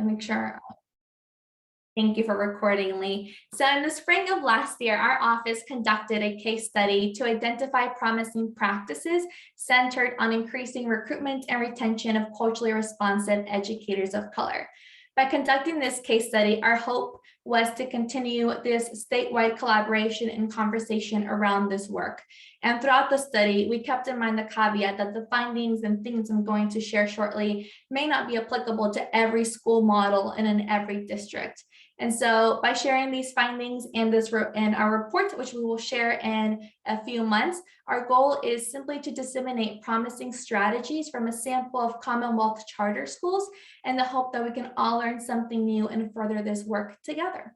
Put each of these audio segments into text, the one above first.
and make sure. Thank you for recording, Lee. So in the spring of last year, our office conducted a case study to identify promising practices centered on increasing recruitment and retention of culturally responsive educators of color. By conducting this case study, our hope was to continue this statewide collaboration and conversation around this work. And throughout the study, we kept in mind the caveat that the findings and things I'm going to share shortly may not be applicable to every school model and in every district. And so by sharing these findings and our report, which we will share in a few months, our goal is simply to disseminate promising strategies from a sample of Commonwealth charter schools and the hope that we can all learn something new and further this work together.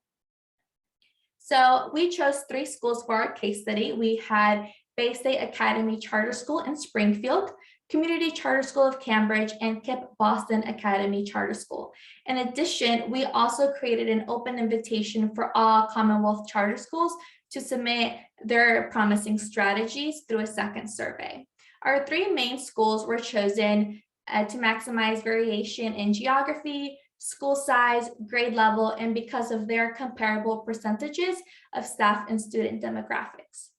So we chose 3 schools for our case study. We had Bay State Academy Charter School in Springfield, Community Charter School of Cambridge, and KIPP Boston Academy Charter School. In addition, we also created an open invitation for all Commonwealth charter schools to submit their promising strategies through a second survey. Our 3 main schools were chosen to maximize variation in geography, school size, grade level, and because of their comparable percentages of staff and student demographics.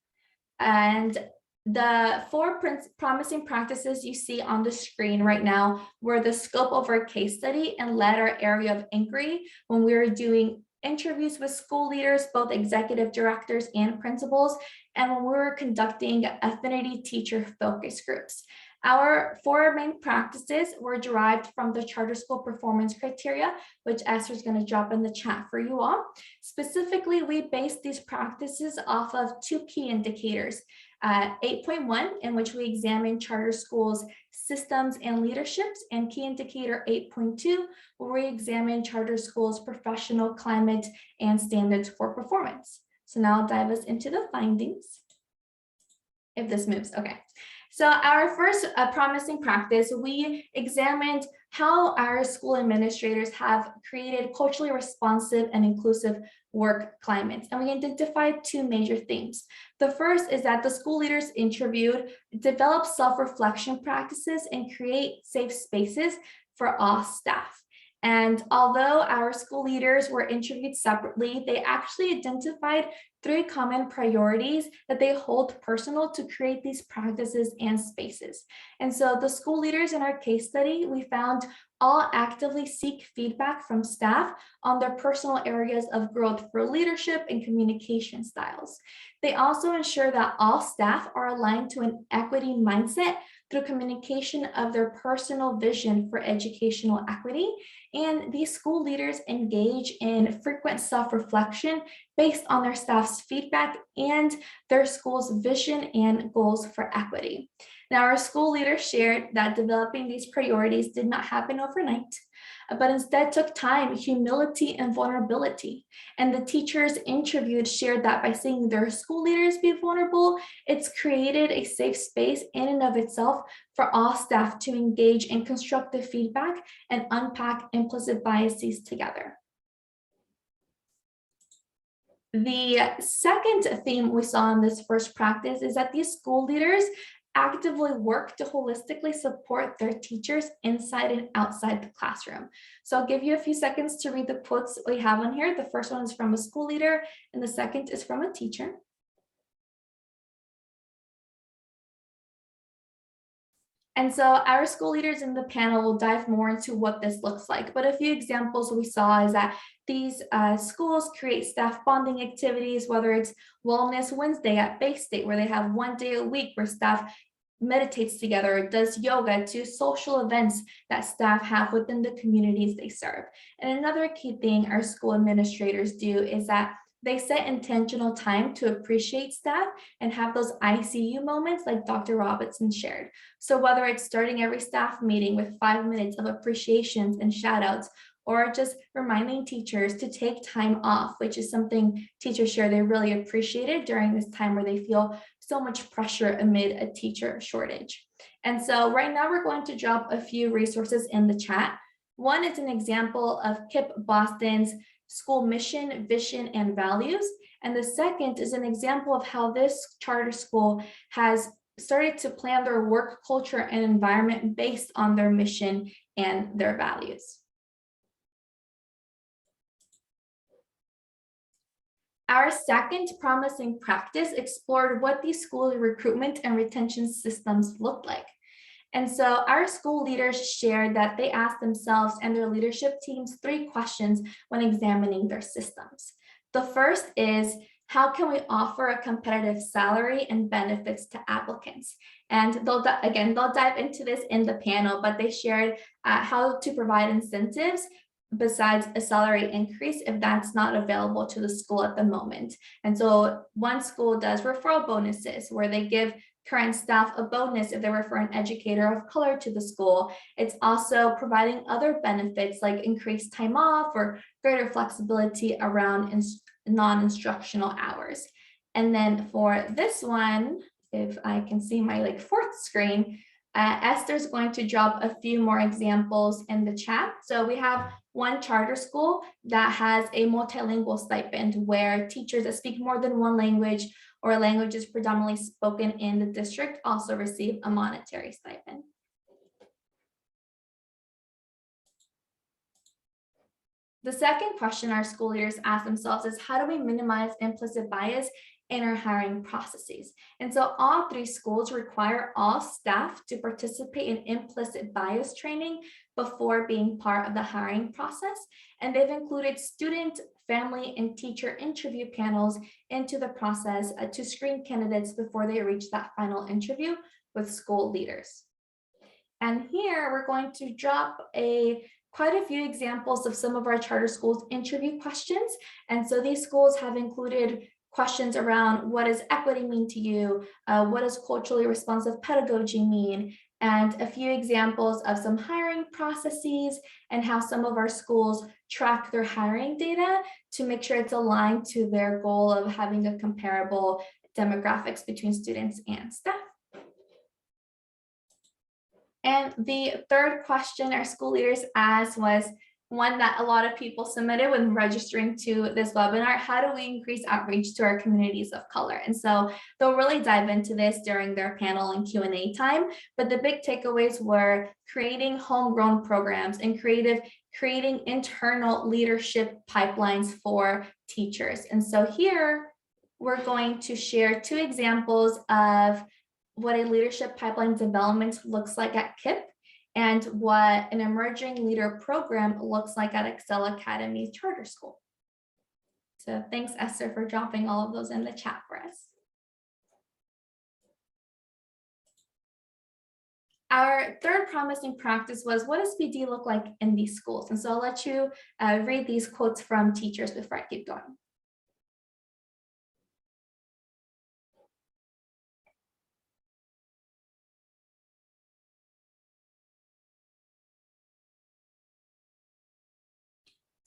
And the 4 promising practices you see on the screen right now were the scope of our case study and led our area of inquiry when we were doing interviews with school leaders, both executive directors and principals, and when we were conducting affinity teacher focus groups. Our 4 main practices were derived from the charter school performance criteria, which Esther's going to drop in the chat for you all. Specifically, we based these practices off of 2 key indicators. 8.1, in which we examine charter schools' systems and leaderships, and key indicator 8.2, where we examine charter schools' professional climate and standards for performance. So now I'll dive us into the findings. If this moves, okay. So our first promising practice, we examined how our school administrators have created culturally responsive and inclusive work climates. And we identified 2 major themes. The first is that the school leaders interviewed develop self-reflection practices and create safe spaces for all staff. And although our school leaders were interviewed separately, they actually identified 3 common priorities that they hold personal to create these practices and spaces. And so the school leaders in our case study, we found all actively seek feedback from staff on their personal areas of growth for leadership and communication styles. They also ensure that all staff are aligned to an equity mindset through communication of their personal vision for educational equity. And these school leaders engage in frequent self-reflection based on their staff's feedback and their school's vision and goals for equity. Now, our school leaders shared that developing these priorities did not happen overnight, but instead took time, humility, and vulnerability. And the teachers interviewed shared that by seeing their school leaders be vulnerable, it's created a safe space in and of itself for all staff to engage in constructive feedback and unpack implicit biases together. The second theme we saw in this first practice is that these school leaders actively work to holistically support their teachers inside and outside the classroom. So I'll give you a few seconds to read the quotes we have on here. The first one is from a school leader, and the second is from a teacher. And so our school leaders in the panel will dive more into what this looks like. But a few examples we saw is that these schools create staff bonding activities, whether it's Wellness Wednesday at Bay State, where they have 1 day a week where staff meditates together, or does yoga, to social events that staff have within the communities they serve. And another key thing our school administrators do is that they set intentional time to appreciate staff and have those ICU moments like Dr. Robinson shared. So whether it's starting every staff meeting with 5 minutes of appreciations and shout outs, or just reminding teachers to take time off, which is something teachers share they really appreciated during this time where they feel so much pressure amid a teacher shortage. And so right now we're going to drop a few resources in the chat. One is an example of KIPP Boston's school mission, vision, and values. And the second is an example of how this charter school has started to plan their work culture and environment based on their mission and their values. Our second promising practice explored what these school recruitment and retention systems look like. And so our school leaders shared that they asked themselves and their leadership teams 3 questions when examining their systems. The first is, how can we offer a competitive salary and benefits to applicants? And they'll dive into this in the panel, but they shared how to provide incentives besides a salary increase if that's not available to the school at the moment. And so one school does referral bonuses where they give current staff a bonus if they refer an educator of color to the school. It's also providing other benefits like increased time off or greater flexibility around non-instructional hours. And then for this one, if I can see my fourth screen, Esther's going to drop a few more examples in the chat. So we have one charter school that has a multilingual stipend where teachers that speak more than one language or languages predominantly spoken in the district also receive a monetary stipend. The second question our school leaders ask themselves is, how do we minimize implicit bias in our hiring processes? And so all 3 schools require all staff to participate in implicit bias training before being part of the hiring process. And they've included student, family, and teacher interview panels into the process to screen candidates before they reach that final interview with school leaders. And here we're going to drop quite a few examples of some of our charter schools interview questions. And so these schools have included questions around, what does equity mean to you? What does culturally responsive pedagogy mean? And a few examples of some hiring processes and how some of our schools track their hiring data to make sure it's aligned to their goal of having a comparable demographics between students and staff. And the third question our school leaders asked was one that a lot of people submitted when registering to this webinar: how do we increase outreach to our communities of color? And so they'll really dive into this during their panel and Q&A time, but the big takeaways were creating homegrown programs and creating internal leadership pipelines for teachers. And so here we're going to share 2 examples of what a leadership pipeline development looks like at KIPP and what an emerging leader program looks like at Excel Academy Charter School. So thanks, Esther, for dropping all of those in the chat for us. Our third promising practice was, what does PD look like in these schools? And so I'll let you read these quotes from teachers before I keep going.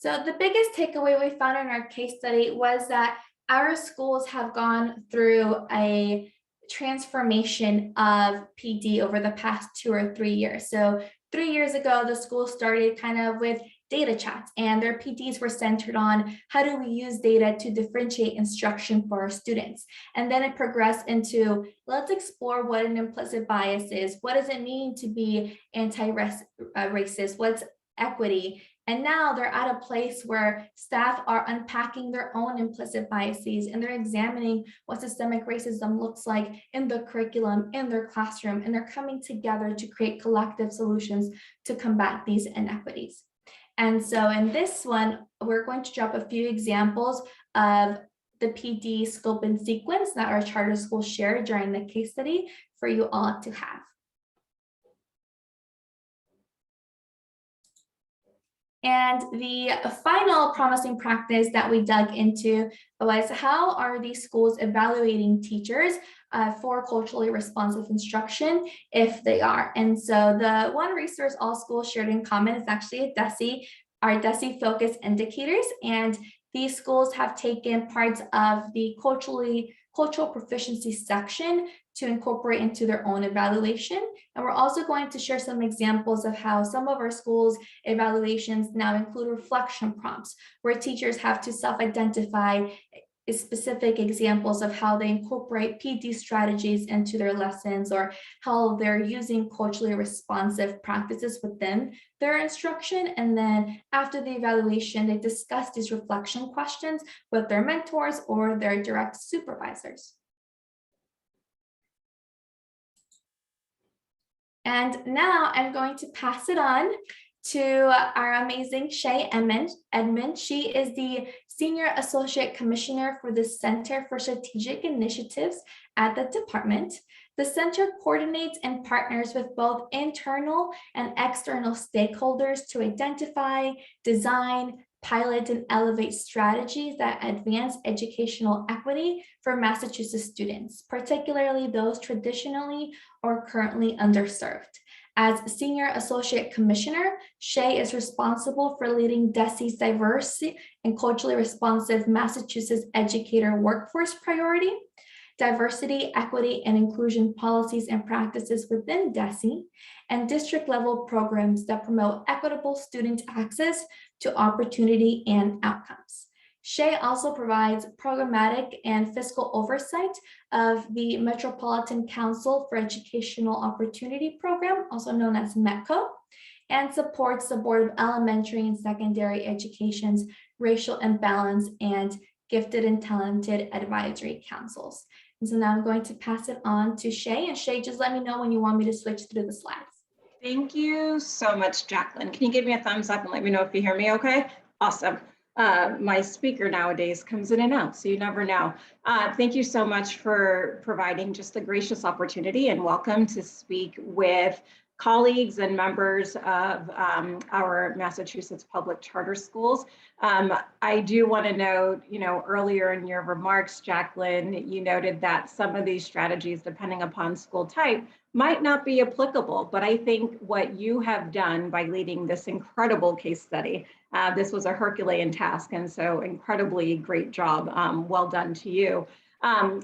So the biggest takeaway we found in our case study was that our schools have gone through a transformation of PD over the past 2 or 3 years. So 3 years ago, the school started kind of with data chats, and their PDs were centered on how do we use data to differentiate instruction for our students. And then it progressed into, let's explore what an implicit bias is. What does it mean to be anti-racist? What's equity? And now they're at a place where staff are unpacking their own implicit biases, and they're examining what systemic racism looks like in the curriculum, in their classroom, and they're coming together to create collective solutions to combat these inequities. And so in this one, we're going to drop a few examples of the PD scope and sequence that our charter school shared during the case study for you all to have. And the final promising practice that we dug into was, how are these schools evaluating teachers for culturally responsive instruction, if they are? And so the one resource all schools shared in common is actually our DESE focus indicators. And these schools have taken parts of the cultural proficiency section to incorporate into their own evaluation. And we're also going to share some examples of how some of our schools' evaluations now include reflection prompts, where teachers have to self-identify specific examples of how they incorporate PD strategies into their lessons, or how they're using culturally responsive practices within their instruction. And then after the evaluation, they discuss these reflection questions with their mentors or their direct supervisors. And now I'm going to pass it on to our amazing Shay Edmond. She is the Senior Associate Commissioner for the Center for Strategic Initiatives at the department. The center coordinates and partners with both internal and external stakeholders to identify, design, pilot, and elevate strategies that advance educational equity for Massachusetts students, particularly those traditionally or currently underserved. As Senior Associate Commissioner, Shay is responsible for leading DESE's diverse and culturally responsive Massachusetts educator workforce priority, diversity, equity, and inclusion policies and practices within DESE, and district-level programs that promote equitable student access to opportunity and outcomes. Shay also provides programmatic and fiscal oversight of the Metropolitan Council for Educational Opportunity Program, also known as METCO, and supports the Board of Elementary and Secondary Education's Racial Imbalance and Gifted and Talented Advisory Councils. And so now I'm going to pass it on to Shay. And Shay, just let me know when you want me to switch through the slides. Thank you so much, Jacqueline. Can you give me a thumbs up and let me know if you hear me okay? Awesome. My speaker nowadays comes in and out, so you never know. Thank you so much for providing just the gracious opportunity, and welcome to speak with colleagues and members of our Massachusetts public charter schools. I do want to note, earlier in your remarks, Jacqueline, you noted that some of these strategies, depending upon school type, might not be applicable, but I think what you have done by leading this incredible case study, this was a Herculean task, and so incredibly great job, well done to you.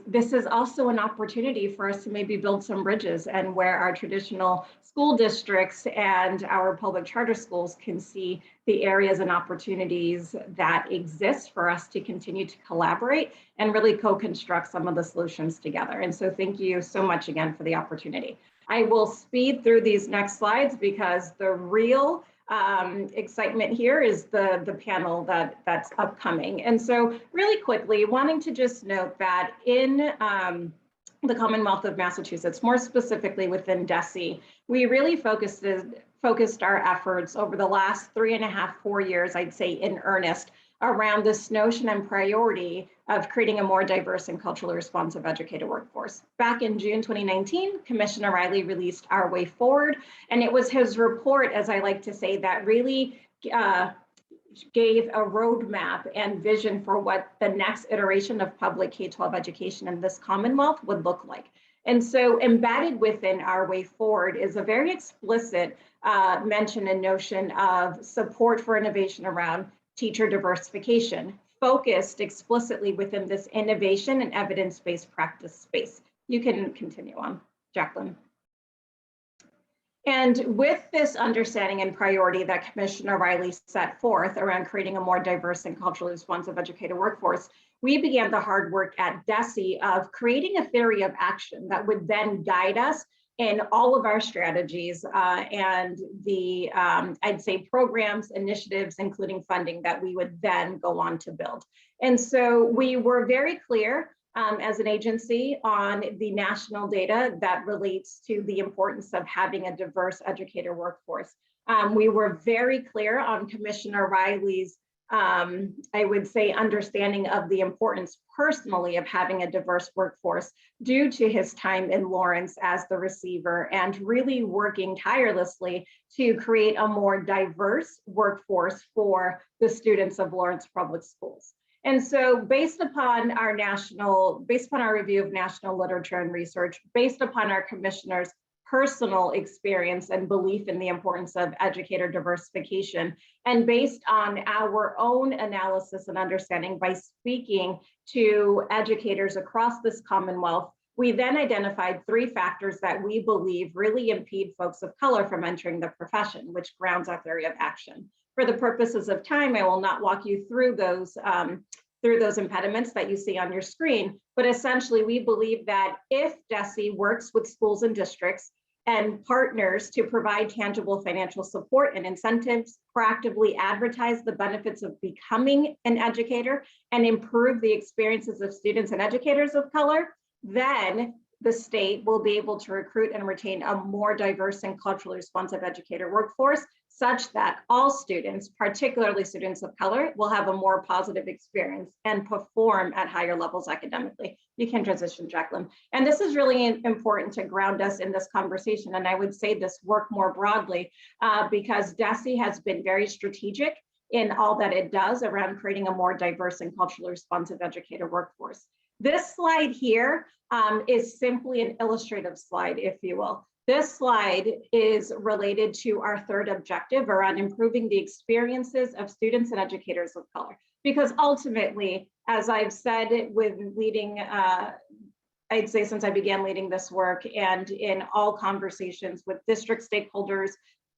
This is also an opportunity for us to maybe build some bridges, and where our traditional school districts and our public charter schools can see the areas and opportunities that exist for us to continue to collaborate and really co-construct some of the solutions together. And so thank you so much again for the opportunity. I will speed through these next slides because the real excitement here is the panel that's upcoming. And so really quickly, wanting to just note that in the Commonwealth of Massachusetts, more specifically within DESE, we really focused our efforts over the last 3.5, 4 years, I'd say in earnest, around this notion and priority of creating a more diverse and culturally responsive educator workforce. Back in June 2019, Commissioner Riley released Our Way Forward, and it was his report, as I like to say, that really gave a roadmap and vision for what the next iteration of public K-12 education in this Commonwealth would look like. And so embedded within Our Way Forward is a very explicit mention and notion of support for innovation around teacher diversification, focused explicitly within this innovation and evidence-based practice space. You can continue on, Jacqueline. And with this understanding and priority that Commissioner Riley set forth around creating a more diverse and culturally responsive educator workforce, we began the hard work at DESE of creating a theory of action that would then guide us in all of our strategies and the, I'd say, programs, initiatives, including funding that we would then go on to build. And so we were very clear as an agency on the national data that relates to the importance of having a diverse educator workforce. We were very clear on Commissioner Riley's, I would say, understanding of the importance personally of having a diverse workforce due to his time in Lawrence as the receiver and really working tirelessly to create a more diverse workforce for the students of Lawrence Public Schools. And so based upon our review of national literature and research, based upon our commissioner's personal experience and belief in the importance of educator diversification, and based on our own analysis and understanding by speaking to educators across this Commonwealth, we then identified 3 factors that we believe really impede folks of color from entering the profession, which grounds our theory of action. For the purposes of time, I will not walk you through those through those impediments that you see on your screen. But essentially, we believe that if DESE works with schools and districts and partners to provide tangible financial support and incentives, proactively advertise the benefits of becoming an educator, and improve the experiences of students and educators of color, then the state will be able to recruit and retain a more diverse and culturally responsive educator workforce, such that all students, particularly students of color, will have a more positive experience and perform at higher levels academically. You can transition, Jacqueline. And this is really important to ground us in this conversation. And I would say this work more broadly because DESE has been very strategic in all that it does around creating a more diverse and culturally responsive educator workforce. This slide here is simply an illustrative slide, if you will. This slide is related to our third objective around improving the experiences of students and educators of color. Because ultimately, as I've said with leading, I'd say since I began leading this work and in all conversations with district stakeholders,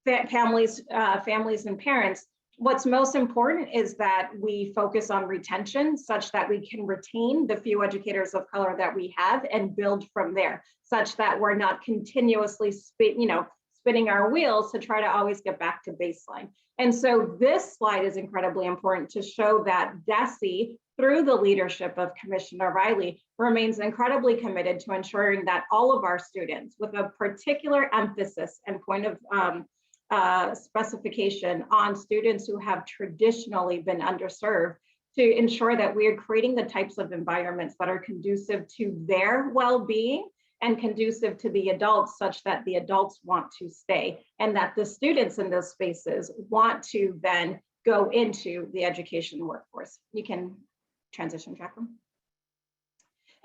families and parents, what's most important is that we focus on retention such that we can retain the few educators of color that we have and build from there, such that we're not continuously spinning our wheels to try to always get back to baseline. And so this slide is incredibly important to show that DESE, through the leadership of Commissioner Riley, remains incredibly committed to ensuring that all of our students, with a particular emphasis and point of specification on students who have traditionally been underserved, to ensure that we are creating the types of environments that are conducive to their well-being and conducive to the adults, such that the adults want to stay and that the students in those spaces want to then go into the education workforce. You can transition, Jacqueline.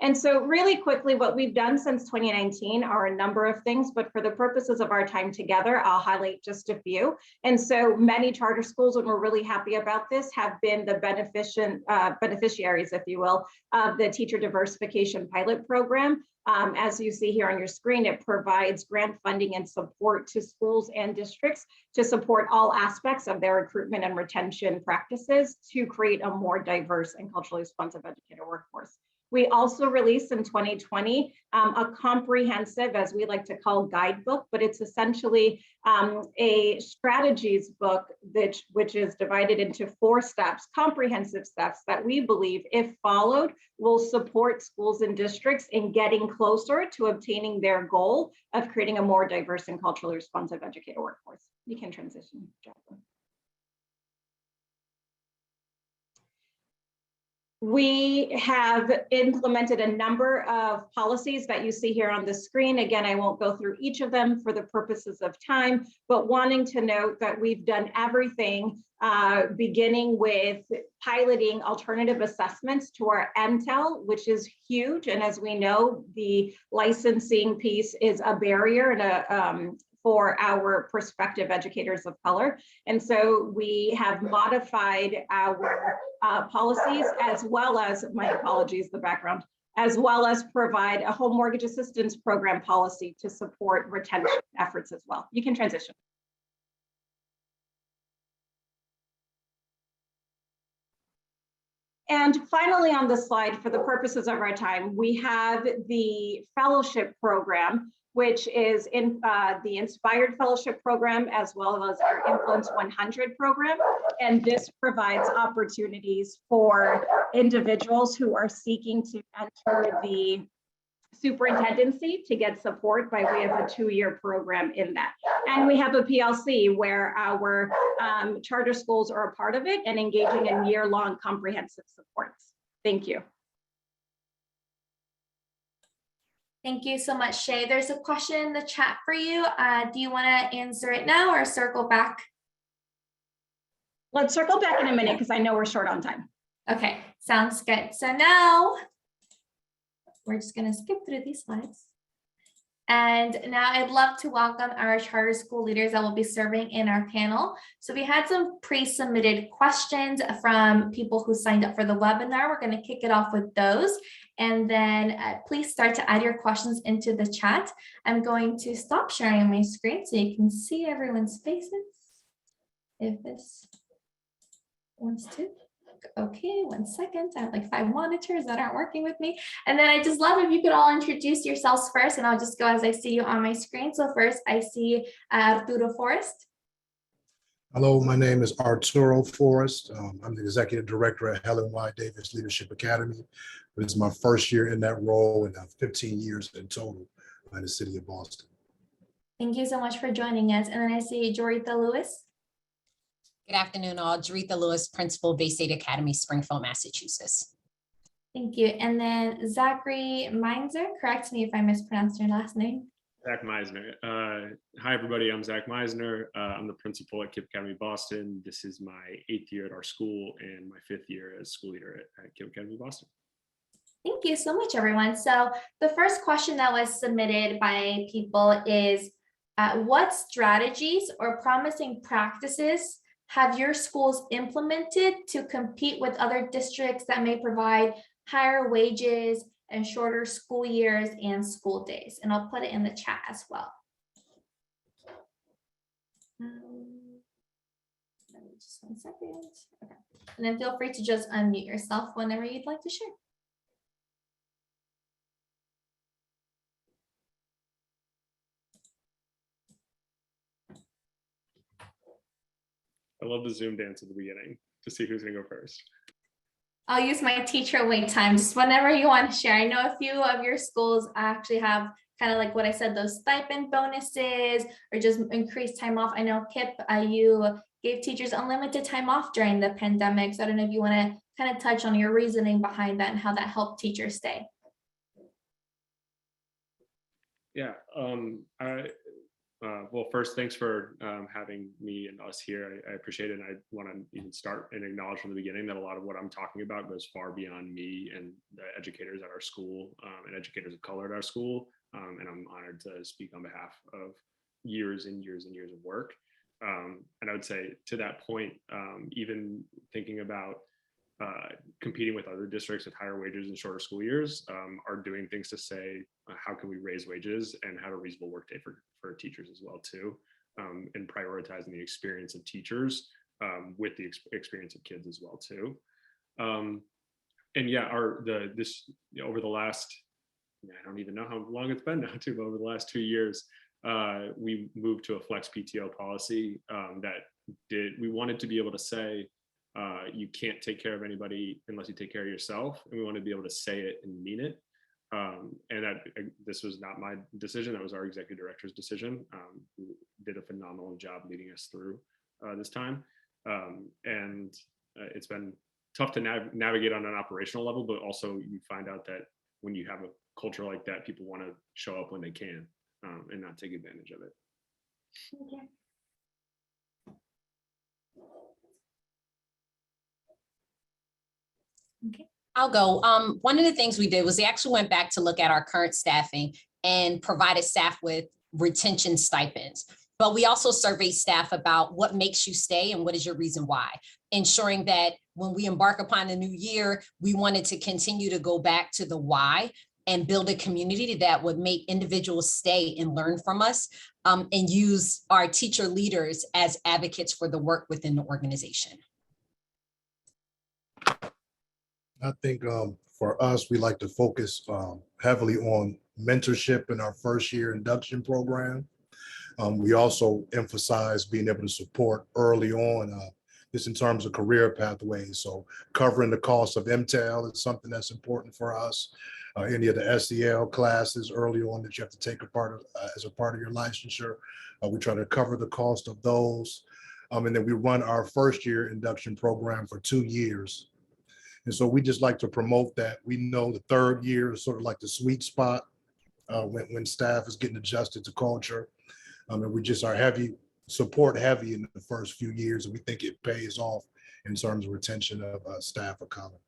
And so really quickly, what we've done since 2019 are a number of things, but for the purposes of our time together, I'll highlight just a few. And so many charter schools, and we're really happy about this, have been the beneficiaries, if you will, of the Teacher Diversification Pilot Program. As you see here on your screen, it provides grant funding and support to schools and districts to support all aspects of their recruitment and retention practices to create a more diverse and culturally responsive educator workforce. We also released in 2020 a comprehensive, as we like to call, guidebook, but it's essentially a strategies book which is divided into 4 steps, comprehensive steps that we believe, if followed, will support schools and districts in getting closer to obtaining their goal of creating a more diverse and culturally responsive educator workforce. You can transition, Jacqueline. We have implemented a number of policies that you see here on the screen. Again, I won't go through each of them for the purposes of time, but wanting to note that we've done everything beginning with piloting alternative assessments to our MTEL, which is huge. And as we know, the licensing piece is a barrier and for our prospective educators of color. And so we have modified our policies, as well as, my apologies, the background, as well as provide a home mortgage assistance program policy to support retention efforts as well. You can transition. And finally on the slide, for the purposes of our time, we have the fellowship program, which is in the Inspired Fellowship Program, as well as our Influence 100 program. And this provides opportunities for individuals who are seeking to enter the superintendency to get support by way of a 2-year program in that. And we have a PLC where our charter schools are a part of it and engaging in year-long comprehensive supports. Thank you. Thank you so much, Shay. There's a question in the chat for you. Do you want to answer it now or circle back? Let's circle back in a minute because I know we're short on time. Okay, sounds good. So now we're just going to skip through these slides. And now I'd love to welcome our charter school leaders that will be serving in our panel. So we had some pre-submitted questions from people who signed up for the webinar. We're going to kick it off with those. And then please start to add your questions into the chat. I'm going to stop sharing my screen so you can see everyone's faces, if this wants to. Okay, 1 second. I have like 5 monitors that aren't working with me. And then I just love if you could all introduce yourselves first, and I'll just go as I see you on my screen. So first I see Arturo Forrest. Hello, my name is Arturo Forrest. I'm the Executive Director at Helen Y. Davis Leadership Academy. This is my first year in that role and 15 years in total in the city of Boston. Thank you so much for joining us. And then I see Jorita Lewis. Good afternoon, all. Jorita Lewis, Principal, Bay State Academy, Springfield, Massachusetts. Thank you. And then Zachary Meinzer, correct me if I mispronounced your last name. Zach Meisner. Hi, everybody. I'm Zach Meisner. I'm the principal at KIPP Academy Boston. This is my 8th year at our school and my 5th year as school leader at KIPP Academy Boston. Thank you so much, everyone. So the first question that was submitted by people is, what strategies or promising practices have your schools implemented to compete with other districts that may provide higher wages and shorter school years and school days? And I'll put it in the chat as well. Just 1 second. Okay. And then feel free to just unmute yourself whenever you'd like to share. I love the Zoom dance at the beginning to see who's going to go first. I'll use my teacher wait time, just whenever you want to share. I know a few of your schools actually have kind of like what I said, those stipend bonuses or just increased time off. I know KIPP, you gave teachers unlimited time off during the pandemic. So I don't know if you want to kind of touch on your reasoning behind that and how that helped teachers stay. Yeah. Well, first, thanks for having me and us here. I appreciate it. And I want to even start and acknowledge from the beginning that a lot of what I'm talking about goes far beyond me and the educators at our school and educators of color at our school. And I'm honored to speak on behalf of years and years and years of work. And I would say to that point, even thinking about competing with other districts with higher wages and shorter school years are doing things to say, how can we raise wages and have a reasonable workday for teachers as well too, and prioritizing the experience of teachers with the experience of kids as well too. And yeah, over the last, I don't even know how long it's been now too, but over the last 2 years, we moved to a flex PTO policy we wanted to be able to say, you can't take care of anybody unless you take care of yourself. And we want to be able to say it and mean it. And this was not my decision. That was our executive director's decision. Who did a phenomenal job leading us through this time. And it's been tough to navigate on an operational level, but also you find out that when you have a culture like that, people want to show up when they can and not take advantage of it. Okay. Okay. I'll go. One of the things we did was we actually went back to look at our current staffing and provided staff with retention stipends. But we also surveyed staff about what makes you stay and what is your reason why, ensuring that when we embark upon a new year, we wanted to continue to go back to the why and build a community that would make individuals stay and learn from us, and use our teacher leaders as advocates for the work within the organization. I think for us, we like to focus heavily on mentorship in our first year induction program. We also emphasize being able to support early on, this in terms of career pathways. So covering the cost of MTEL is something that's important for us. Any of the SEL classes early on that you have to take as a part of your licensure, we try to cover the cost of those. And then we run our first year induction program for 2 years. And so we just like to promote that. We know the third year is sort of like the sweet spot when staff is getting adjusted to culture. And we just are support heavy in the first few years. And we think it pays off in terms of retention of staff of color.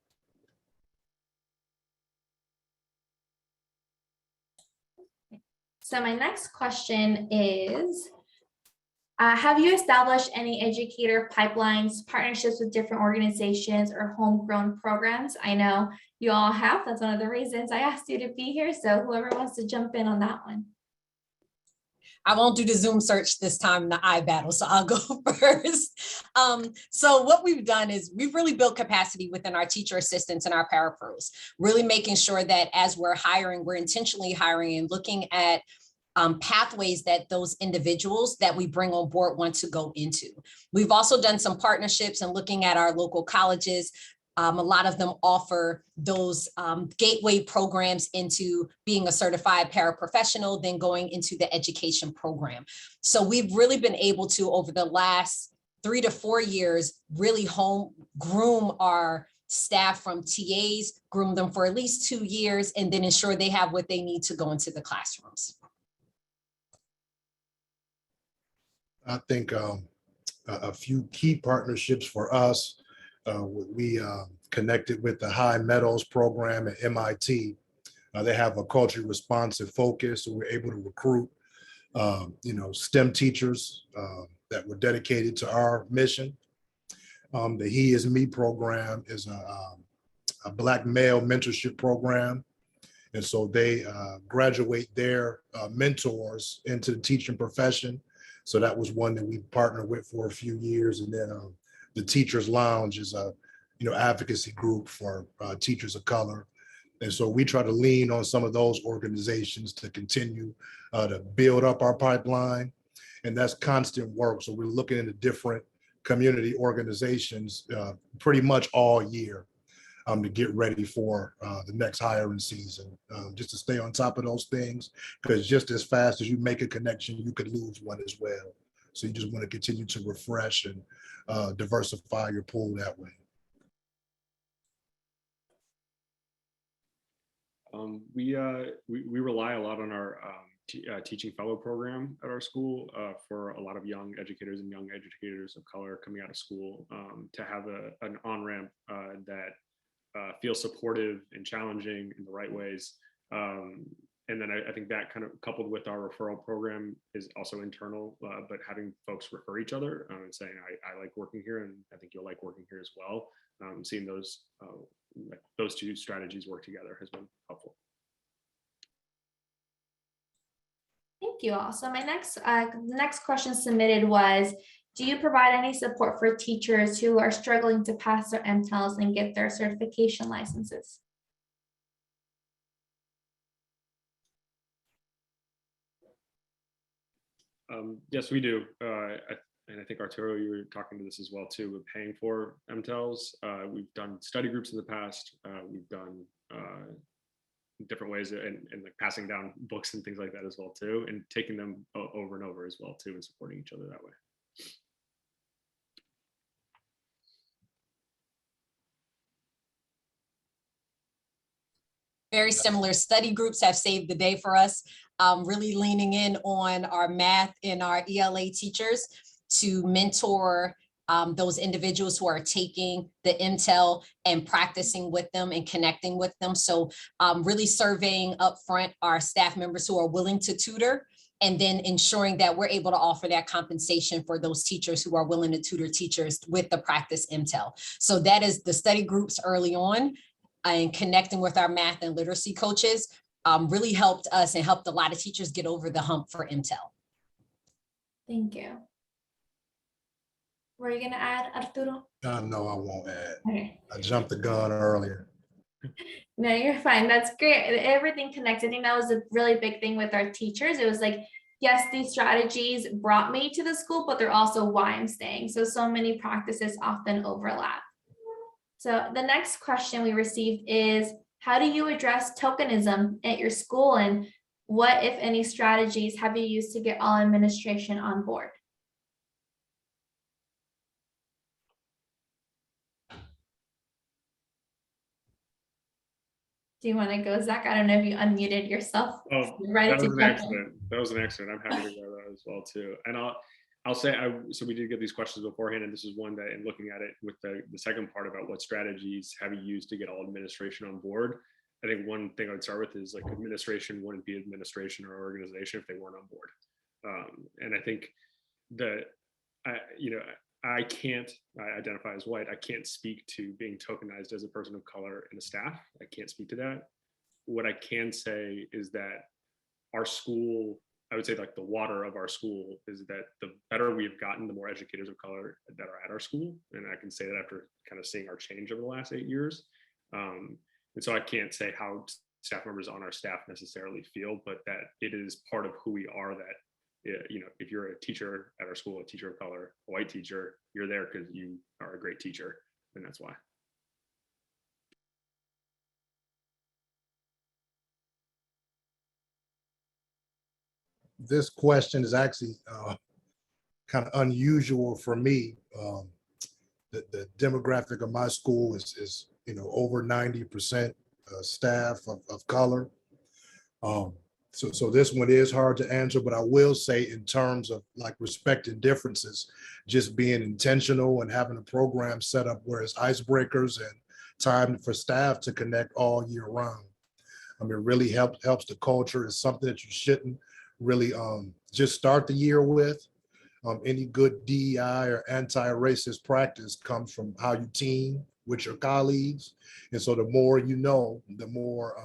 So my next question is, have you established any educator pipelines, partnerships with different organizations or homegrown programs? I know you all have. That's one of the reasons I asked you to be here. So whoever wants to jump in on that one. I won't do the Zoom search this time in the iBattle, so I'll go first. So what we've done is we've really built capacity within our teacher assistants and our parapros, really making sure that as we're hiring, we're intentionally hiring and looking at pathways that those individuals that we bring on board want to go into. We've also done some partnerships and looking at our local colleges. A lot of them offer those gateway programs into being a certified paraprofessional, then going into the education program. So we've really been able to, over the last 3 to 4 years, really groom our staff from TAs, groom them for at least 2 years, and then ensure they have what they need to go into the classrooms. I think a few key partnerships for us. We connected with the High Meadows program at MIT. They have a culturally responsive focus, so we're able to recruit, STEM teachers that were dedicated to our mission. The He Is Me program is a Black male mentorship program. And so they graduate their mentors into the teaching profession. So that was one that we partnered with for a few years. And then the Teachers Lounge is a advocacy group for teachers of color. And so we try to lean on some of those organizations to continue to build up our pipeline. And that's constant work. So we're looking into different community organizations pretty much all year to get ready for the next hiring season, just to stay on top of those things, because just as fast as you make a connection, you could lose one as well. So you just want to continue to refresh and diversify your pool that way. We rely a lot on our teaching fellow program at our school for a lot of young educators and young educators of color coming out of school to have an on-ramp that feels supportive and challenging in the right ways. And then I think that kind of coupled with our referral program is also internal, but having folks refer each other and saying, I like working here and I think you'll like working here as well. Seeing those two strategies work together has been helpful. Thank you all. So my the next question submitted was, do you provide any support for teachers who are struggling to pass their MTELs and get their certification licenses? Yes, we do. And I think Arturo, you were talking to this as well too, with paying for MTELs. We've done study groups in the past. We've done different ways and like passing down books and things like that as well too, and taking them over and over as well too, and supporting each other that way. Very similar. Study groups have saved the day for us, really leaning in on our math and our ELA teachers to mentor those individuals who are taking the MTEL and practicing with them and connecting with them. So really surveying upfront our staff members who are willing to tutor, and then ensuring that we're able to offer that compensation for those teachers who are willing to tutor teachers with the practice MTEL. So that is the study groups early on, and connecting with our math and literacy coaches really helped us and helped a lot of teachers get over the hump for MTEL. Thank you. Were you going to add, Arturo? No, I won't add. Okay. I jumped the gun earlier. No, you're fine. That's great. Everything connected. I think that was a really big thing with our teachers. It was like, yes, these strategies brought me to the school, but they're also why I'm staying. So many practices often overlap. So the next question we received is, how do you address tokenism at your school, and what, if any, strategies have you used to get all administration on board? Do you want to go, Zach? I don't know if you unmuted yourself. Oh, that was an accident. That was an accident. I'm happy to go that as well too. And I'll say, so we did get these questions beforehand, and this is one that, in looking at it with the second part about what strategies have you used to get all administration on board, I think one thing I would start with is like administration wouldn't be administration or organization if they weren't on board. And I think that, I can't identify as white. I can't speak to being tokenized as a person of color in a staff. I can't speak to that. What I can say is that our school I would say like the water of our school is that the better we've gotten, the more educators of color that are at our school. And I can say that after kind of seeing our change over the last 8 years. And so I can't say how staff members on our staff necessarily feel, but that it is part of who we are, that, you know, if you're a teacher at our school, a teacher of color, a white teacher, you're there because you are a great teacher. And that's why. This question is actually kind of unusual for me. The demographic of my school is over 90% staff of color. So this one is hard to answer, but I will say in terms of like respecting differences, just being intentional and having a program set up where it's icebreakers and time for staff to connect all year round. I mean, it really helps the culture. It's something that you shouldn't really just start the year with. Any good DEI or anti-racist practice comes from how you team with your colleagues. And so the more you know, the more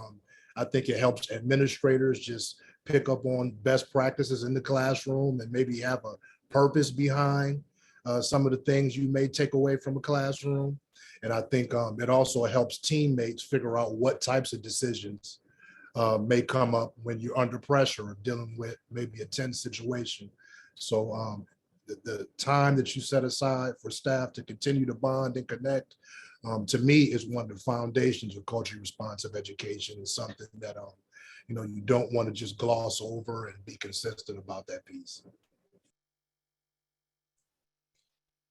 I think it helps administrators just pick up on best practices in the classroom and maybe have a purpose behind some of the things you may take away from a classroom. And I think it also helps teammates figure out what types of decisions may come up when you're under pressure or dealing with maybe a tense situation. So the time that you set aside for staff to continue to bond and connect, to me, is one of the foundations of culturally responsive education. It's something that you don't want to just gloss over and be consistent about that piece.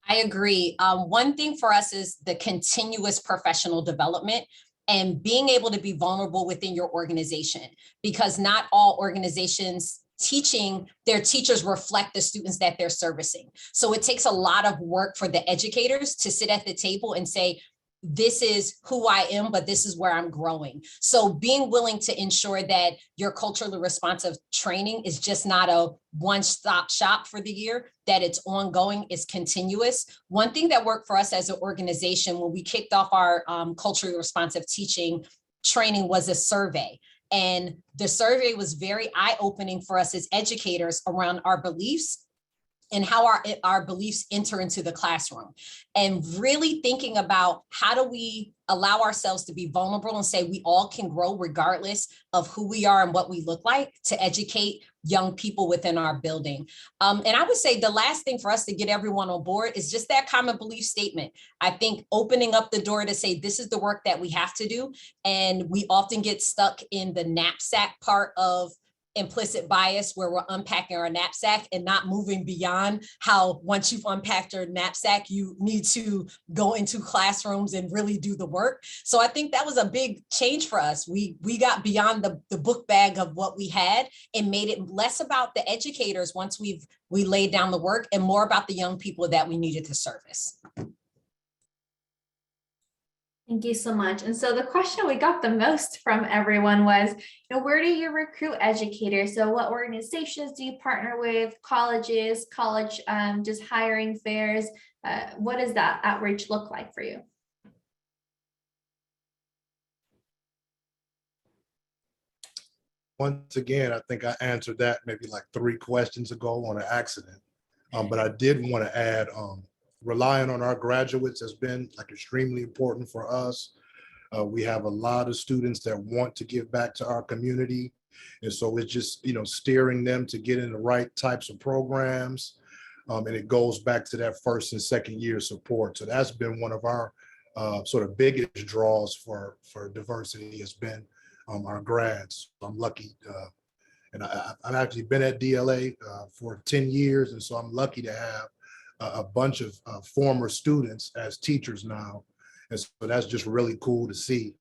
I agree. One thing for us is the continuous professional development and being able to be vulnerable within your organization, because not all organizations teaching their teachers reflect the students that they're servicing. So it takes a lot of work for the educators to sit at the table and say, this is who I am, but this is where I'm growing. So being willing to ensure that your culturally responsive training is just not a one-stop shop for the year, that it's ongoing, is continuous. One thing that worked for us as an organization when we kicked off our culturally responsive teaching training was a survey. And the survey was very eye-opening for us as educators around our beliefs and how our beliefs enter into the classroom, and really thinking about how do we allow ourselves to be vulnerable and say we all can grow regardless of who we are and what we look like, to educate young people within our building. And I would say the last thing for us to get everyone on board is just that common belief statement. I think opening up the door to say, this is the work that we have to do. And we often get stuck in the knapsack part of implicit bias, where we're unpacking our knapsack and not moving beyond how once you've unpacked your knapsack, you need to go into classrooms and really do the work. So I think that was a big change for us. We got beyond the book bag of what we had and made it less about the educators once we laid down the work, and more about the young people that we needed to service. Thank you so much. And so the question we got the most from everyone was, where do you recruit educators? So what organizations do you partner with? Colleges, just hiring fairs? What does that outreach look like for you? Once again, I think I answered that maybe like 3 questions ago on an accident. But I did want to add, relying on our graduates has been like extremely important for us. We have a lot of students that want to give back to our community. And so it's just, steering them to get in the right types of programs. And it goes back to that first and second year support. So that's been one of our sort of biggest draws for diversity, has been our grads. I'm lucky. And I've actually been at DLA for 10 years. And so I'm lucky to have a bunch of former students as teachers now. And so that's just really cool to see.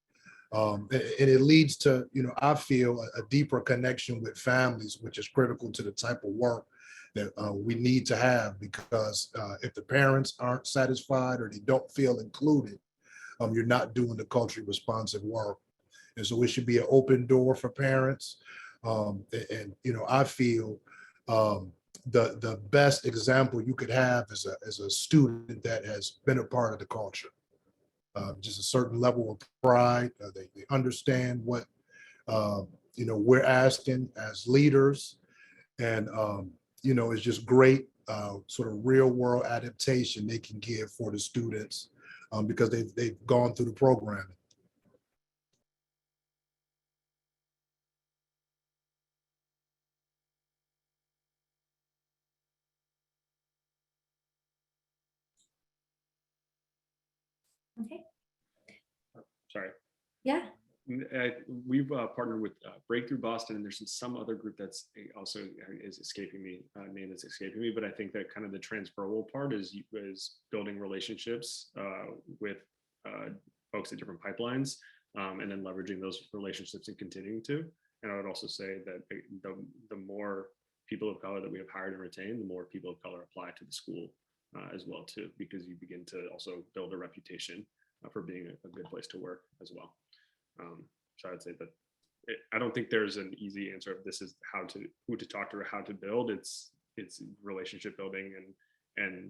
And it leads to, I feel a deeper connection with families, which is critical to the type of work that we need to have, because if the parents aren't satisfied or they don't feel included, you're not doing the culturally responsive work. And so it should be an open door for parents. And I feel the best example you could have is a student that has been a part of the culture. Just a certain level of pride. They understand what we're asking as leaders, And, it's just great sort of real world adaptation they can give for the students because they've gone through the program. Okay, Sorry. yeah. We've partnered with Breakthrough Boston, and there's some other group that's also is escaping me, name that's escaping me, but I think that kind of the transferable part is building relationships with folks at different pipelines, and then leveraging those relationships and continuing to. And I would also say that the more people of color that we have hired and retained, the more people of color apply to the school as well too, because you begin to also build a reputation for being a good place to work as well. So I'd say that I don't think there's an easy answer of this is who to talk to or how to build. It's relationship building and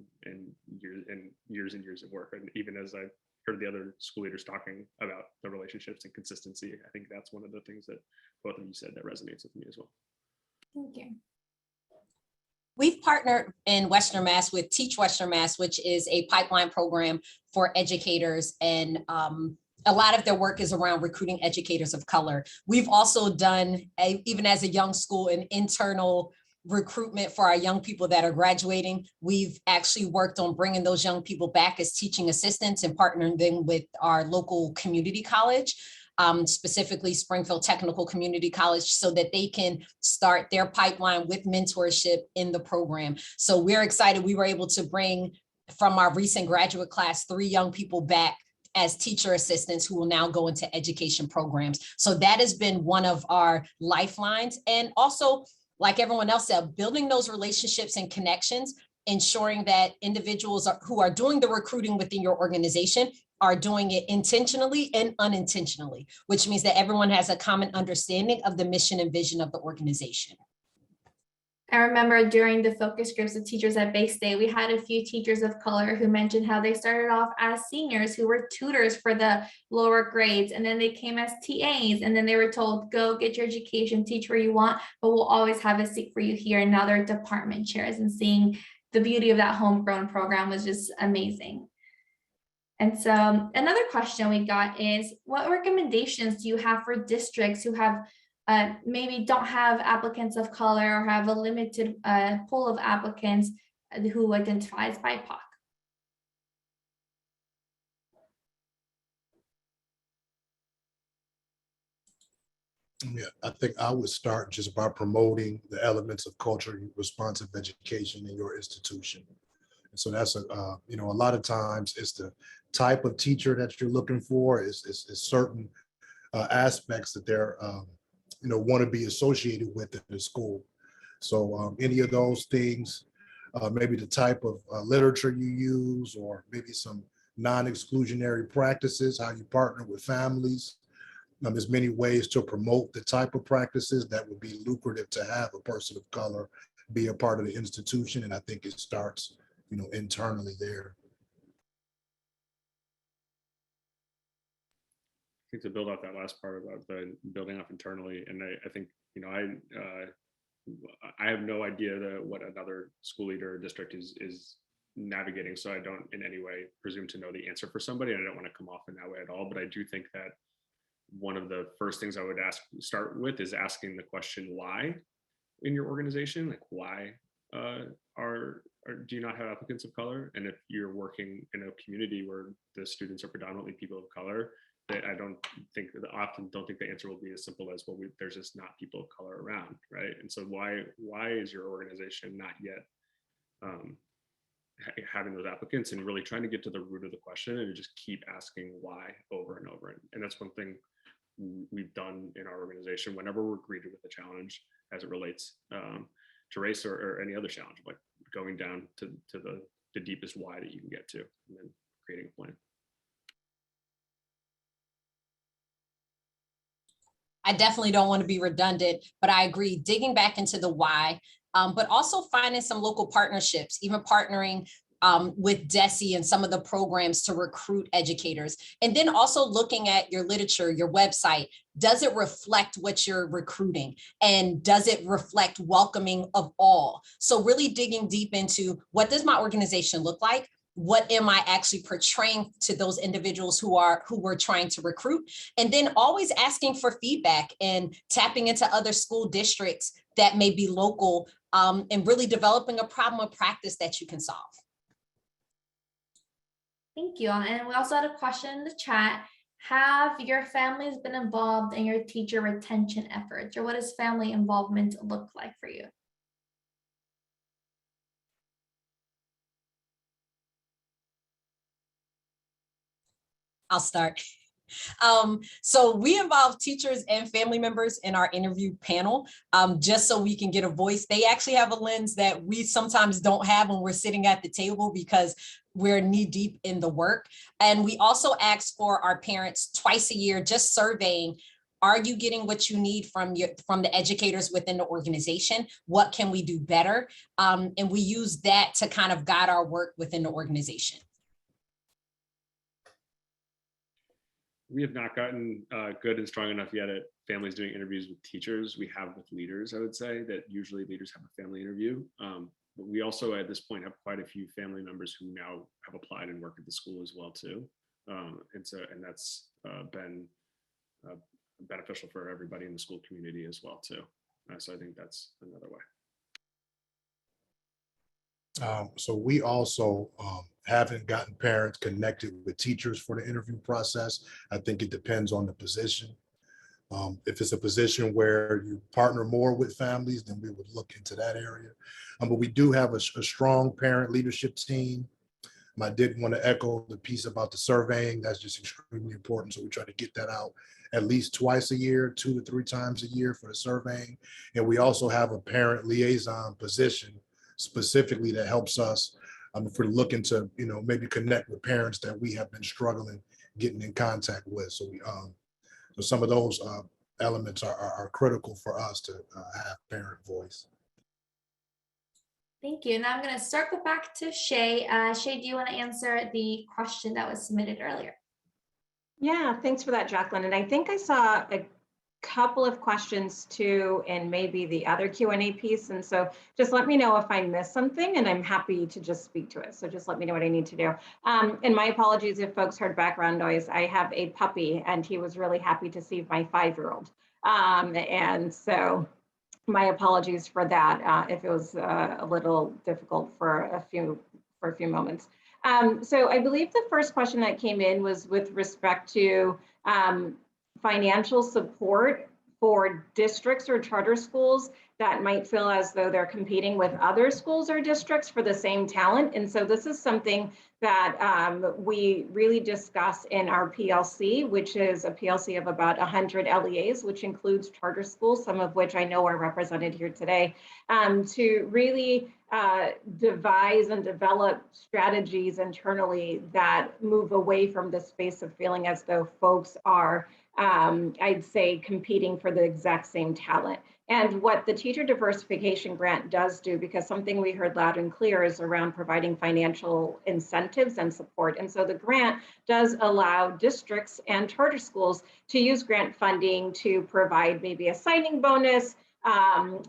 years and years of work. And even as I've heard the other school leaders talking about the relationships and consistency, I think that's one of the things that both of you said that resonates with me as well. Thank you. We've partnered in Western Mass with Teach Western Mass, which is a pipeline program for educators, and a lot of their work is around recruiting educators of color. We've also done, even as a young school, an internal recruitment for our young people that are graduating. We've actually worked on bringing those young people back as teaching assistants and partnering them with our local community college, specifically Springfield Technical Community College, so that they can start their pipeline with mentorship in the program. So we're excited. We were able to bring from our recent graduate class 3 young people back as teacher assistants who will now go into education programs. So that has been one of our lifelines. And also, like everyone else said, building those relationships and connections, ensuring that individuals who are doing the recruiting within your organization are doing it intentionally and unintentionally, which means that everyone has a common understanding of the mission and vision of the organization. I remember during the focus groups of teachers at Bay State, we had a few teachers of color who mentioned how they started off as seniors who were tutors for the lower grades, and then they came as TAs, and then they were told, go get your education, teach where you want, but we'll always have a seat for you here. And now they're department chairs, and seeing the beauty of that homegrown program was just amazing. And so another question we got is, what recommendations do you have for districts who have maybe don't have applicants of color or have a limited pool of applicants who identify as BIPOC? Yeah, I think I would start just by promoting the elements of culturally responsive education in your institution. And so that's a lot of times it's the type of teacher that you're looking for is certain aspects that they're want to be associated with in the school. So any of those things, maybe the type of literature you use, or maybe some non-exclusionary practices, how you partner with families. There's many ways to promote the type of practices that would be lucrative to have a person of color be a part of the institution. And I think it starts, internally there. I think to build off that last part about the building up internally, and I think I have no idea what another school leader or district is navigating, so I don't in any way presume to know the answer for somebody, and I don't want to come off in that way at all. But I do think that one of the first things I would start with is asking the question why in your organization, like why do you not have applicants of color? And if you're working in a community where the students are predominantly people of color, that I often don't think the answer will be as simple as, well, there's just not people of color around, right? And so why is your organization not yet having those applicants, and really trying to get to the root of the question and just keep asking why over and over. And that's one thing we've done in our organization whenever we're greeted with a challenge as it relates to race or any other challenge, like going down to the deepest why that you can get to, and then creating a plan. I definitely don't want to be redundant, but I agree, digging back into the why, but also finding some local partnerships, even partnering with DESE and some of the programs to recruit educators. And then also looking at your literature, your website, does it reflect what you're recruiting? And does it reflect welcoming of all? So really digging deep into what does my organization look like? What am I actually portraying to those individuals who we're trying to recruit? And then always asking for feedback and tapping into other school districts that may be local, and really developing a problem of practice that you can solve. Thank you. And we also had a question in the chat. Have your families been involved in your teacher retention efforts, or what does family involvement look like for you? I'll start. So we involve teachers and family members in our interview panel, just so we can get a voice. They actually have a lens that we sometimes don't have when we're sitting at the table because we're knee deep in the work. And we also ask for our parents twice a year, just surveying, are you getting what you need from the educators within the organization? What can we do better? And we use that to kind of guide our work within the organization. We have not gotten good and strong enough yet at families doing interviews with teachers. We have with leaders, I would say, that usually leaders have a family interview. But we also at this point have quite a few family members who now have applied and work at the school as well too. And that's been beneficial for everybody in the school community as well too. So I think that's another way. So we also haven't gotten parents connected with teachers for the interview process. I think it depends on the position. If it's a position where you partner more with families, then we would look into that area. But we do have a strong parent leadership team. I did want to echo the piece about the surveying. That's just extremely important. So we try to get that out at least twice a year, 2 to 3 times a year for the surveying. And we also have a parent liaison position specifically that helps us if we're looking to, maybe connect with parents that we have been struggling getting in contact with. So so some of those elements are critical for us to have parent voice. Thank you. Now I'm going to circle back to Shay. Shay, do you want to answer the question that was submitted earlier? Yeah, thanks for that, Jacqueline. And I think I saw a couple of questions too, and maybe the other Q&A piece. And so just let me know if I missed something, and I'm happy to just speak to it. So just let me know what I need to do. And my apologies if folks heard background noise. I have a puppy, and he was really happy to see my 5-year-old. And so my apologies for that, if it was a little difficult for a few moments. So I believe the first question that came in was with respect to financial support for districts or charter schools that might feel as though they're competing with other schools or districts for the same talent. And so this is something that we really discuss in our PLC, which is a PLC of about 100 LEAs, which includes charter schools, some of which I know are represented here today, to really devise and develop strategies internally that move away from the space of feeling as though folks are, I'd say, competing for the exact same talent. And what the Teacher Diversification Grant does do, because something we heard loud and clear is around providing financial incentives and support. And so the grant does allow districts and charter schools to use grant funding to provide maybe a signing bonus,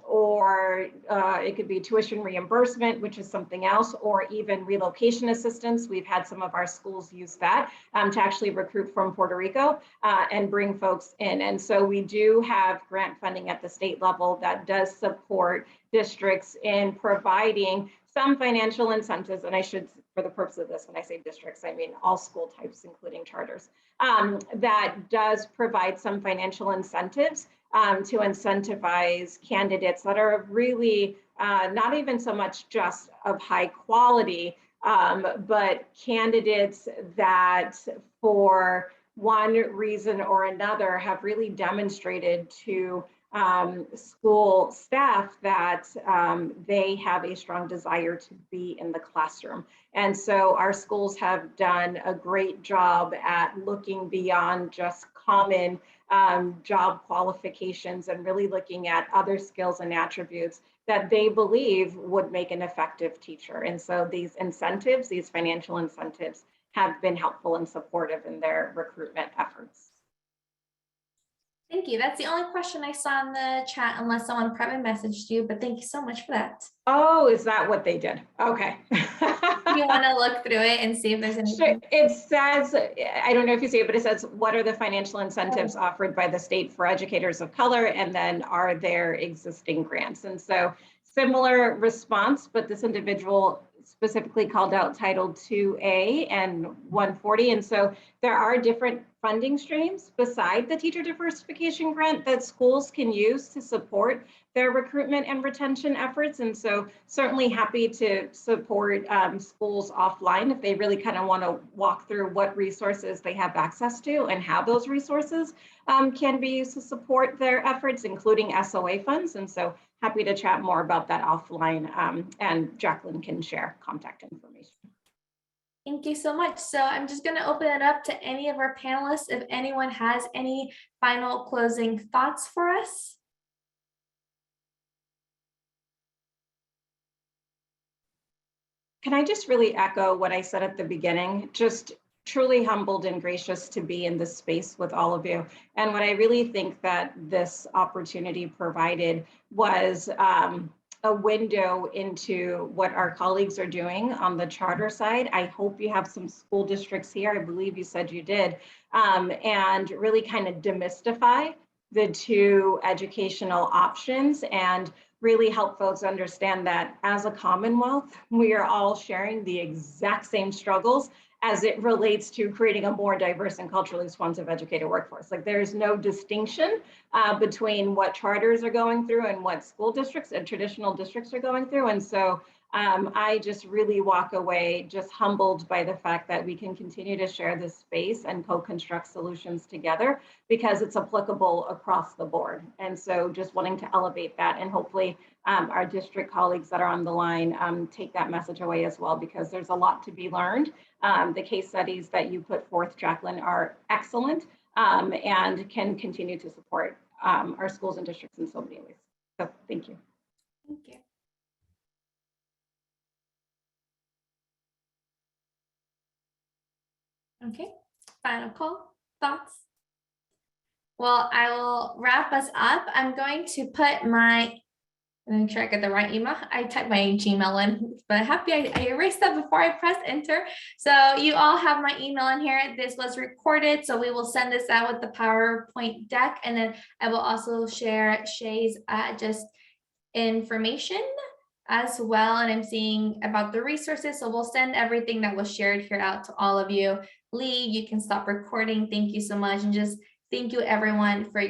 or it could be tuition reimbursement, which is something else, or even relocation assistance. We've had some of our schools use that to actually recruit from Puerto Rico and bring folks in. And so we do have grant funding at the state level that does support districts in providing some financial incentives. And I should, for the purpose of this, when I say districts, I mean all school types, including charters, that does provide some financial incentives to incentivize candidates that are really not even so much just of high quality, but candidates that for one reason or another have really demonstrated to school staff that they have a strong desire to be in the classroom. And so our schools have done a great job at looking beyond just common job qualifications and really looking at other skills and attributes that they believe would make an effective teacher. And so these incentives, these financial incentives, have been helpful and supportive in their recruitment efforts. Thank you. That's the only question I saw in the chat, unless someone private messaged you, but thank you so much for that. Oh, is that what they did? Okay. You want to look through it and see if there's anything? Sure. It says, I don't know if you see it, but it says, what are the financial incentives offered by the state for educators of color? And then are there existing grants? And so similar response, but this individual specifically called out Title 2A and 140. And so there are different funding streams beside the teacher diversification grant that schools can use to support their recruitment and retention efforts. And so certainly happy to support schools offline if they really kind of want to walk through what resources they have access to and how those resources can be used to support their efforts, including SOA funds. And so happy to chat more about that offline, and Jacqueline can share contact information. Thank you so much. So I'm just going to open it up to any of our panelists if anyone has any final closing thoughts for us. Can I just really echo what I said at the beginning? Just truly humbled and gracious to be in this space with all of you. And what I really think that this opportunity provided was a window into what our colleagues are doing on the charter side. I hope you have some school districts here. I believe you said you did. And really kind of demystify the two educational options and really help folks understand that as a Commonwealth, we are all sharing the exact same struggles as it relates to creating a more diverse and culturally responsive educator workforce. Like there's no distinction between what charters are going through and what school districts and traditional districts are going through. And so I just really walk away just humbled by the fact that we can continue to share this space and co-construct solutions together because it's applicable across the board. And so just wanting to elevate that, and hopefully our district colleagues that are on the line take that message away as well, because there's a lot to be learned. The case studies that you put forth, Jacqueline, are excellent and can continue to support our schools and districts in so many ways. So thank you. Thank you. Okay, final call, thoughts? Well, I will wrap us up. I'm going to put my, make sure I get the right email. I typed my Gmail in, but happy I erased that before I press enter. So you all have my email in here. This was recorded, so we will send this out with the PowerPoint deck, and then I will also share Shay's just information as well. And I'm seeing about the resources, so we'll send everything that was shared here out to all of you. Lee, you can stop recording. Thank you so much, and just thank you everyone for your